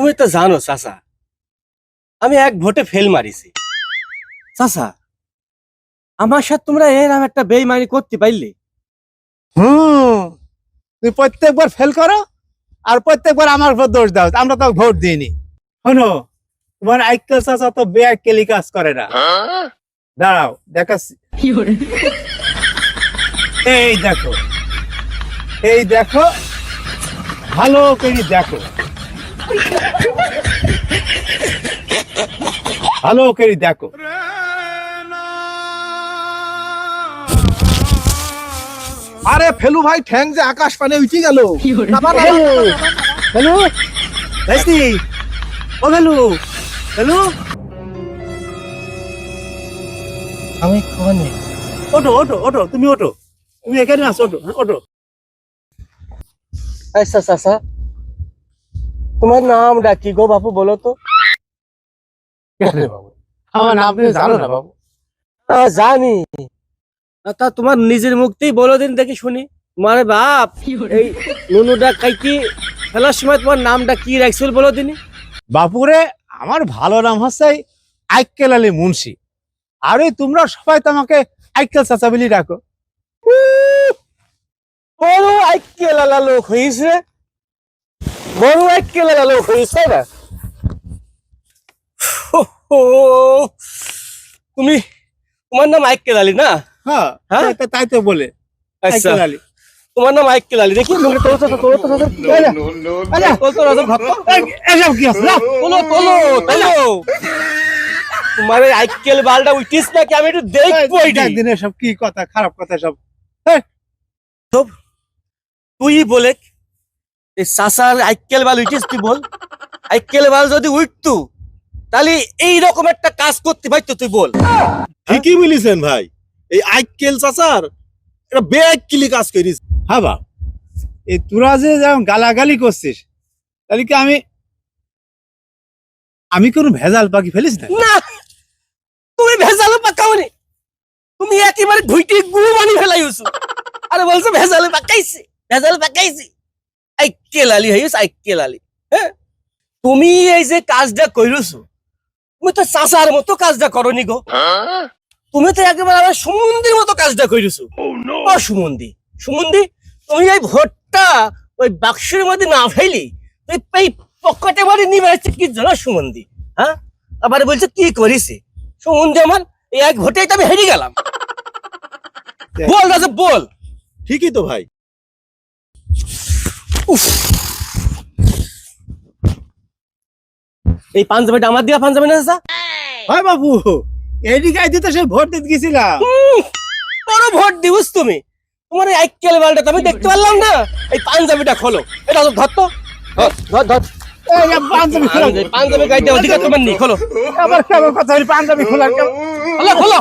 তুমি তো জানো চাচা, আমি এক ভোটে ফেল মারিছি। চাচা, আমার সাথে তোমরা এরকম একটা বেইমানি করতে পারলে? তুই প্রত্যেকবার ফেল করো আর প্রত্যেকবার আমার উপর দোষ দাও, আমরা তো ভোট দিইনি। শোনো, তোমার আইকেল চাচা তো বেআইকেলি কাজ করে না। দাঁড়াও দেখাচ্ছি। এই দেখো, এই দেখো, ভালো করে দেখো, ভালো করে দেখো। আরে ফেলু ভাই, ঠ্যাং যে আকাশ পানে উঠে গেল। হ্যালো ভাইস্তি, ও হ্যালো হ্যালো, আমি কোনে? ওঠো ওঠো ওঠো, তুমি ওঠো, তুমি এখানে আসো, ওঠো ওঠো। আচ্ছা চাচা, তোমার নামটা কি গো বাপু, বলো তো? আমার নাম তুমি জানো না বাবু? জানি। তা তোমার নিজের মুখতেই বলো দিন দেখি শুনি। তোমার বাপ এই নুনুটা কাইকি ফেলার সময় তোমার নামটা কি রাখছিল বলো দিনি। বাপুরে, আমার ভালো নাম হচ্ছে আইকেল আলী মুন্সি, আর ওই তোমরা সবাই তো আমাকে আইকেল চাচা বলি ডাকো। বড় আইকেল আলা লোক হয়েছে, বড় আইকেল আলা লোক হয়েছে না? তুমি, তোমার নাম আইকেল আলী না? হ্যাঁ হ্যাঁ? তাই তো বলে আচ্ছা, আইকেল আলী। তোমার নাম আইকেল আলী, দেখি তোলো তো এসব কি আছে? তোমার এই আইকেল বালটা উঠিস না কি, আমি একটু দেখবো। একদিন এসব কি কথা, খারাপ কথা সব। তুই বলে এই চাচার আইকেল বাল উঠিস, তুই বল। আইকেল বাল যদি উঠতু তাহলে এইরকম একটা কাজ করতে পারতো, তুই বল। ঠিকই বলেছেন ভাই, এই আইকেল চাচার এটা বেআইকেলি কাজ করিস। হ্যাঁ বাপ, এই তোরা যে যেমন গালাগালি করছিস, তাহলে কি আমি কোনো ভেজাল পাখি ফেলিস না? না, তুমি ভেজালে পাকাওনি, তুমি একেবারে ধুইটি গুড় বানি ফেলাইছো। আরে বলছো ভেজালে পাকাইছি, ভেজালে পাকাইছি। আইকেল আলী হইস, আইকেল আলী। হ্যাঁ, তুমি এই যে কাজটা কইরছো, তুমি তো চাচার মতো কাজটা করনি গো। তুমি তো একেবারে আমার সুমন্দির মতো কাজটা কইরছো। ও সুমন্দি, সুমন্দি, তুমি এই ভোটটা ওই বাক্সের মধ্যে না ফেলি তুই এই পকেটে মারি নিবে কি জানো সুমন্দি? হ্যাঁ, আবার বলছে কি করিস সুমন্দি, আমার এই এক ভোটেই তো আমি হেরে গেলাম। বল রাজা বল। ঠিকই তো ভাই। এই পাঞ্জাবিটা আমার দিয়া পাঞ্জাবি না চাচা? হয় বাবু, এইদিকে আইতে তো সে ভোট দিতে গেছিলাম। বড় ভোট দিবস তুমি, তোমার এই আইকেল বালটা তো আমি দেখতে পারলাম না। এই পাঞ্জাবিটা খোলো, এটা তো ধর তো, ধর ধর। পাঞ্জাবি খোলা, পাঞ্জাবি গাইতে অধিকার তোমার নেই, খোলো। আবার কেমন কথা বলি, পাঞ্জাবি খোলার কেমন? খোলো খোলো।